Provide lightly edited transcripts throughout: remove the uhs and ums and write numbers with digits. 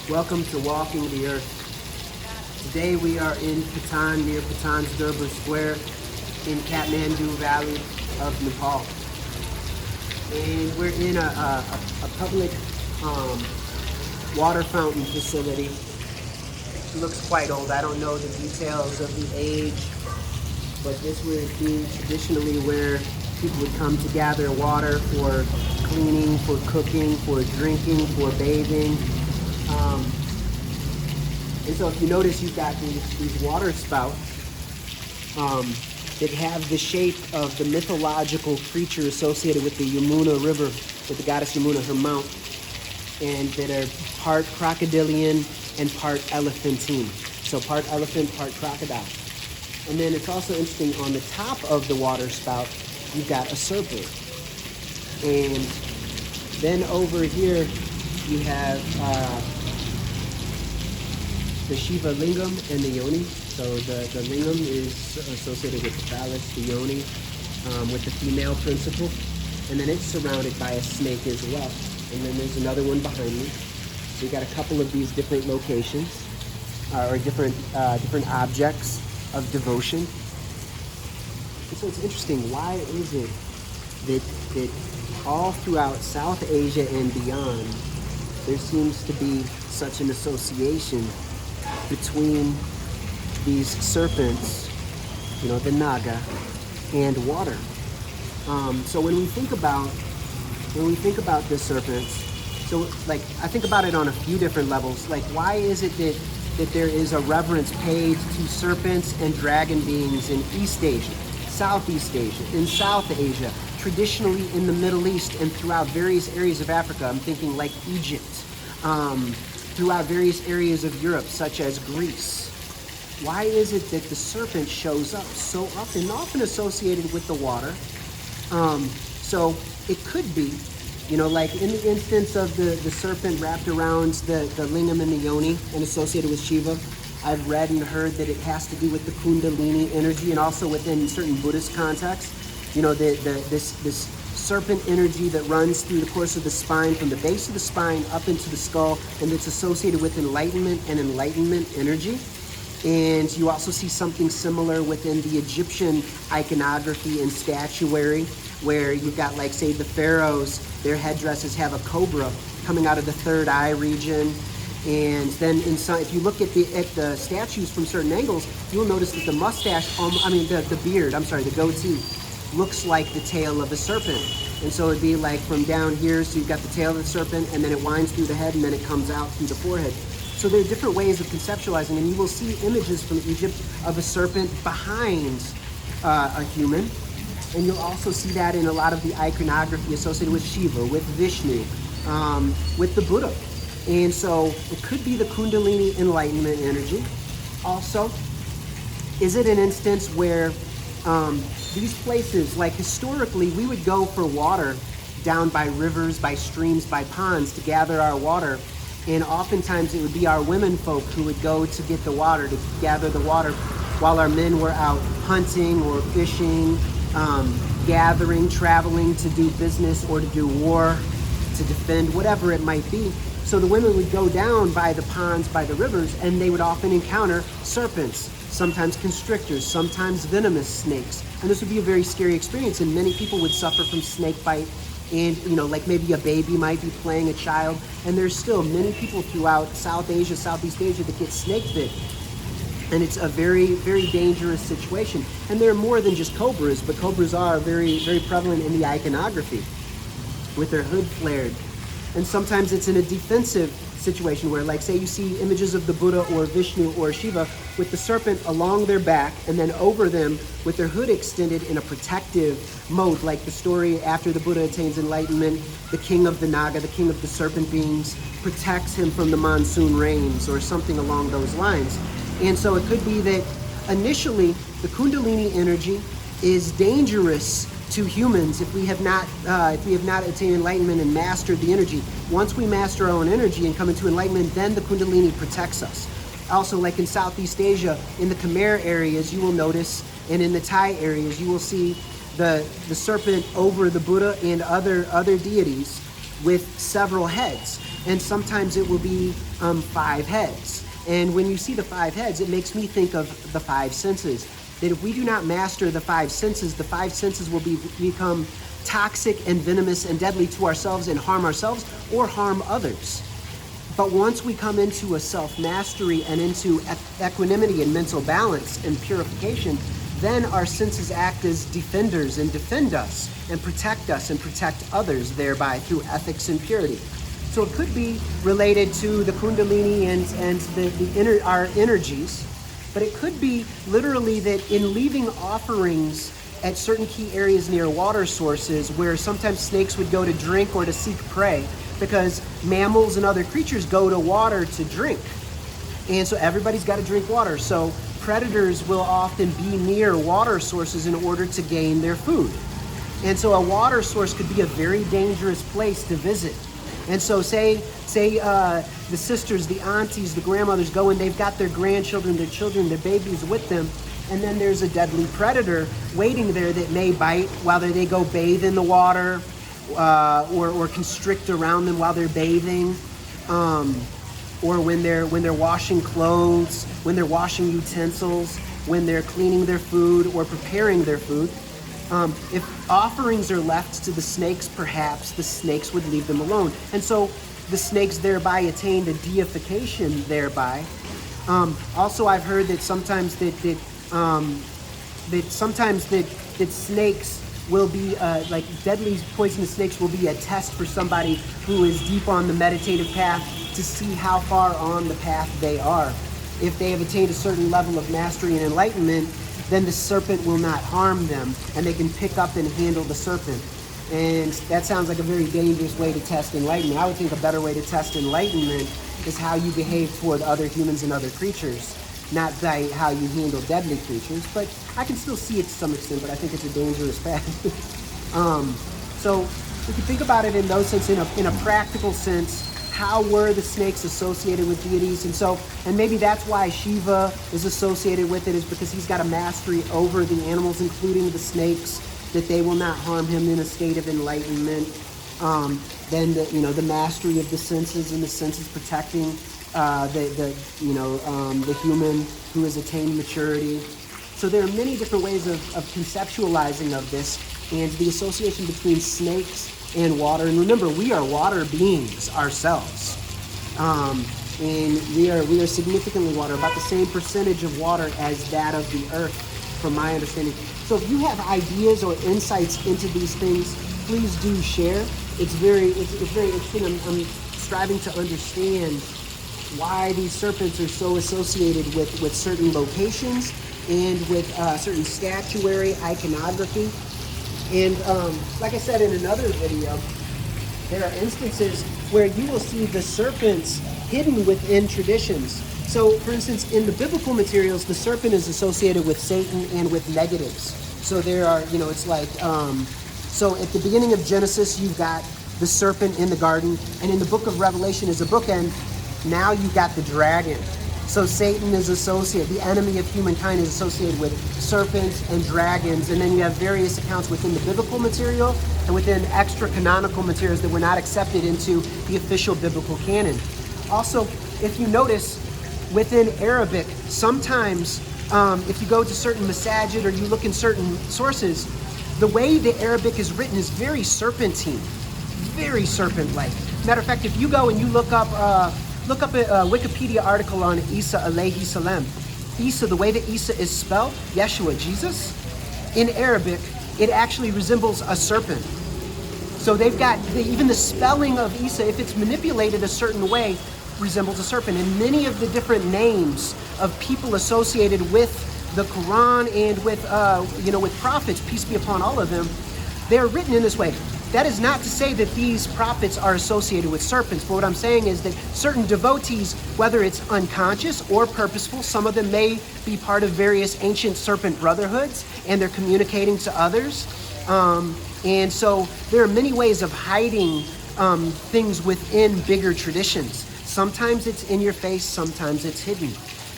Welcome to Walking the Earth. Today we are in Patan, near Patan's Durbar Square in Kathmandu Valley of Nepal. And we're in a public water fountain facility. It looks quite old. I don't know the details of the age, but this would be traditionally where people would come to gather water for cleaning, for cooking, for drinking, for bathing. And so if you notice, you've got these water spouts that have the shape of the mythological creature associated with the Yamuna River, with the goddess Yamuna, her mount, and that are part crocodilian and part elephantine. So part elephant, part crocodile. And then it's also interesting, on the top of the water spout, you've got a serpent. And then over here, you have the Shiva Lingam and the Yoni. So the Lingam is associated with the phallus, the Yoni, with the female principle. And then it's surrounded by a snake as well. And then there's another one behind me. So you got a couple of these different locations, or different objects of devotion. And so it's interesting, why is it that all throughout South Asia and beyond, there seems to be such an association between these serpents, the Naga, and water. So when we think about the serpents, so like I think about it on a few different levels. Like, why is it that there is a reverence paid to serpents and dragon beings in East Asia, Southeast Asia, in South Asia, traditionally in the Middle East, and throughout various areas of Africa? I'm thinking like Egypt, throughout various areas of Europe, such as Greece. Why is it that the serpent shows up so often associated with the water? So it could be, like in the instance of the serpent wrapped around the lingam and the yoni and associated with Shiva, I've read and heard that it has to do with the Kundalini energy, and also within certain Buddhist contexts, this serpent energy that runs through the course of the spine, from the base of the spine up into the skull, and it's associated with enlightenment and enlightenment energy. And you also see something similar within the Egyptian iconography and statuary, where you've got, like, say, the pharaohs, their headdresses have a cobra coming out of the third eye region. And then if you look at the statues from certain angles, you'll notice that the mustache, the beard, the goatee, looks like the tail of a serpent. And so it'd be like from down here, so you've got the tail of the serpent, and then it winds through the head, and then it comes out through the forehead. So there are different ways of conceptualizing, and you will see images from Egypt of a serpent behind a human. And you'll also see that in a lot of the iconography associated with Shiva, with Vishnu, with the Buddha. And so it could be the Kundalini enlightenment energy. Also, is it an instance where these places, like historically, we would go for water down by rivers, by streams, by ponds to gather our water. And oftentimes it would be our women folk who would go to get the water, to gather the water, while our men were out hunting or fishing, gathering, traveling to do business or to do war, to defend, whatever it might be. So the women would go down by the ponds, by the rivers, and they would often encounter serpents, sometimes constrictors, sometimes venomous snakes. And this would be a very scary experience, and many people would suffer from snake bite. And, like maybe a baby might be playing, a child, and there's still many people throughout South Asia, Southeast Asia that get snake bit. And it's a very, very dangerous situation. And they're more than just cobras, but cobras are very, very prevalent in the iconography with their hood flared. And sometimes it's in a defensive situation where, like, say you see images of the Buddha or Vishnu or Shiva with the serpent along their back, and then over them with their hood extended in a protective mode, like the story after the Buddha attains enlightenment, the king of the Naga, the king of the serpent beings, protects him from the monsoon rains or something along those lines. And so it could be that initially the Kundalini energy is dangerous to humans if we have not attained enlightenment and mastered the energy. Once we master our own energy and come into enlightenment, then the Kundalini protects us. Also, like in Southeast Asia, in the Khmer areas, you will notice, and in the Thai areas, you will see the serpent over the Buddha and other deities with several heads. and sometimes it will be 5 heads. And when you see the 5 heads, it makes me think of the 5 senses. That if we do not master the 5 senses, the 5 senses will become toxic and venomous and deadly to ourselves and harm ourselves or harm others. But once we come into a self-mastery and into equanimity and mental balance and purification, then our senses act as defenders and defend us and protect others thereby through ethics and purity. So it could be related to the Kundalini and our energies, but it could be literally that in leaving offerings at certain key areas near water sources where sometimes snakes would go to drink or to seek prey, because mammals and other creatures go to water to drink. And so everybody's got to drink water. So predators will often be near water sources in order to gain their food. And so a water source could be a very dangerous place to visit. And so say the sisters, the aunties, the grandmothers go and they've got their grandchildren, their children, their babies with them, and then there's a deadly predator waiting there that may bite while they go bathe in the water, or constrict around them while they're bathing, or when they're washing clothes, when they're washing utensils, when they're cleaning their food or preparing their food. If offerings are left to the snakes, perhaps the snakes would leave them alone. And so the snakes thereby attain a deification thereby. Also, I've heard that sometimes that snakes will be, like deadly poisonous snakes will be a test for somebody who is deep on the meditative path to see how far on the path they are. If they have attained a certain level of mastery and enlightenment, then the serpent will not harm them, and they can pick up and handle the serpent. And that sounds like a very dangerous way to test enlightenment. I would think a better way to test enlightenment is how you behave toward other humans and other creatures, not by how you handle deadly creatures. But I can still see it to some extent, but I think it's a dangerous path. So we can think about it in those sense, in a practical sense. How were the snakes associated with deities? And maybe that's why Shiva is associated with it, is because he's got a mastery over the animals, including the snakes, that they will not harm him in a state of enlightenment. Then the mastery of the senses, and the senses protecting the human who has attained maturity. So there are many different ways of conceptualizing of this, and the association between snakes and water. And remember, we are water beings ourselves, and we are significantly water, about the same percentage of water as that of the earth, from my understanding. So if you have ideas or insights into these things, please do share. It's very interesting. I'm striving to understand why these serpents are so associated with certain locations and with certain statuary, iconography. And like I said in another video, there are instances where you will see the serpents hidden within traditions. So, for instance, in the biblical materials, the serpent is associated with Satan and with negatives. So there are, it's like, so at the beginning of Genesis, you've got the serpent in the garden, and in the book of Revelation as a bookend, now you've got the dragon. So Satan is associated, the enemy of humankind is associated with serpents and dragons, and then you have various accounts within the biblical material and within extra-canonical materials that were not accepted into the official biblical canon. Also, if you notice, within Arabic, sometimes if you go to certain masajid or you look in certain sources, the way the Arabic is written is very serpentine, very serpent-like. Matter of fact, if you go and you look up a Wikipedia article on Isa alayhi salam. Isa, the way that Isa is spelled, Yeshua, Jesus, in Arabic, it actually resembles a serpent. So they've got, even the spelling of Isa, if it's manipulated a certain way, resembles a serpent. And many of the different names of people associated with the Quran and with prophets, peace be upon all of them, they're written in this way. That is not to say that these prophets are associated with serpents, but what I'm saying is that certain devotees, whether it's unconscious or purposeful, some of them may be part of various ancient serpent brotherhoods, and they're communicating to others. And so there are many ways of hiding things within bigger traditions. Sometimes it's in your face, sometimes it's hidden.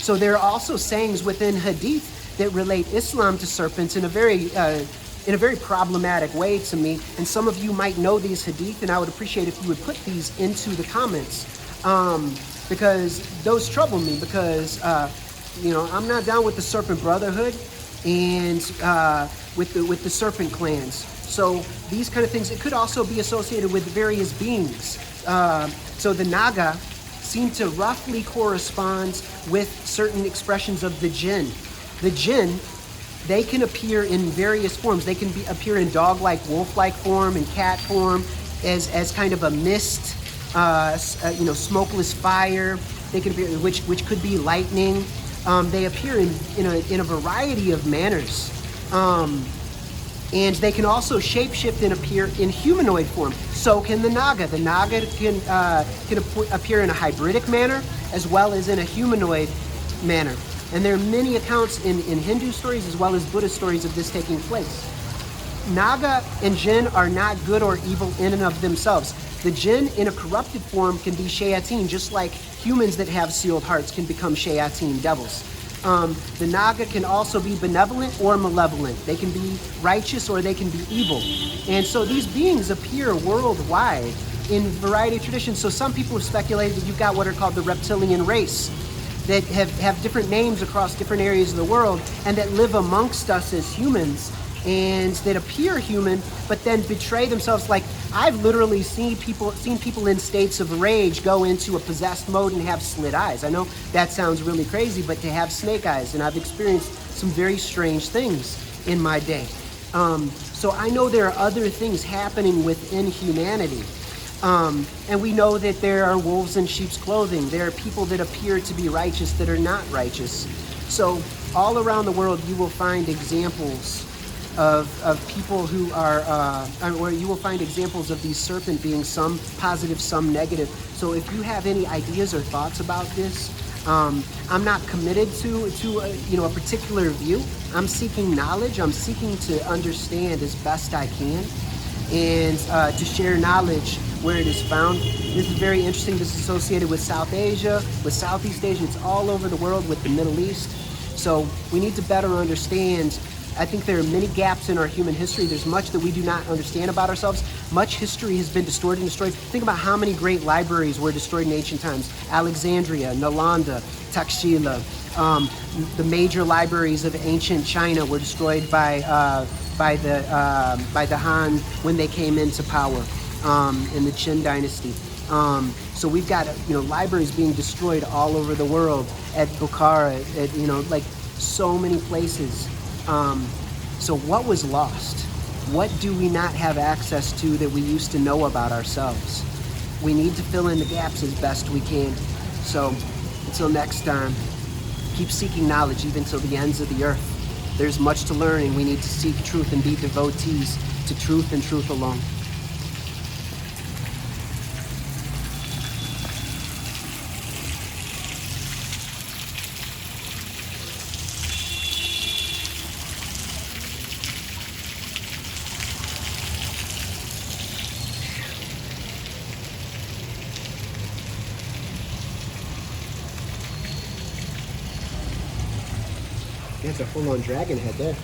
So there are also sayings within Hadith that relate Islam to serpents in a very in a very problematic way to me. And some of you might know these hadith, and I would appreciate if you would put these into the comments, because those trouble me, because I'm not down with the Serpent Brotherhood and with the Serpent clans. So these kind of things, it could also be associated with various beings. So the Naga seem to roughly correspond with certain expressions of the jinn. The jinn, they can appear in various forms. They can appear in dog-like, wolf-like form, in cat form, as kind of a mist, smokeless fire. They can appear, which could be lightning. They appear in a variety of manners. And they can also shapeshift and appear in humanoid form. So can the Naga. The Naga can appear in a hybridic manner as well as in a humanoid manner. And there are many accounts in Hindu stories as well as Buddhist stories of this taking place. Naga and jinn are not good or evil in and of themselves. The jinn in a corrupted form can be shayateen, just like humans that have sealed hearts can become shayateen, devils. The Naga can also be benevolent or malevolent. They can be righteous or they can be evil. And so these beings appear worldwide in a variety of traditions. So some people have speculated that you've got what are called the reptilian race that have different names across different areas of the world and that live amongst us as humans and that appear human but then betray themselves. Like, I've literally seen people in states of rage go into a possessed mode and have slit eyes. I know that sounds really crazy, but to have snake eyes, and I've experienced some very strange things in my day. So I know there are other things happening within humanity. And we know that there are wolves in sheep's clothing. There are people that appear to be righteous that are not righteous. So all around the world you will find examples of people who are, or you will find examples of these serpent beings, some positive, some negative. So if you have any ideas or thoughts about this, I'm not committed to a particular view. I'm seeking knowledge. I'm seeking to understand as best I can, and to share knowledge where it is found. This is very interesting. This is associated with South Asia, with Southeast Asia. It's all over the world, with the Middle East. So we need to better understand. I think there are many gaps in our human history. There's much that we do not understand about ourselves. Much history has been distorted and destroyed. Think about how many great libraries were destroyed in ancient times. Alexandria, Nalanda, Takshila. The major libraries of ancient China were destroyed by the Han when they came into power in the Qin dynasty. So we've got libraries being destroyed all over the world, at Bukhara, at so many places. So what was lost? What do we not have access to that we used to know about ourselves? We need to fill in the gaps as best we can. So until next time, keep seeking knowledge even till the ends of the earth. There's much to learn, and we need to seek truth and be devotees to truth and truth alone. That's a full-on dragon head there.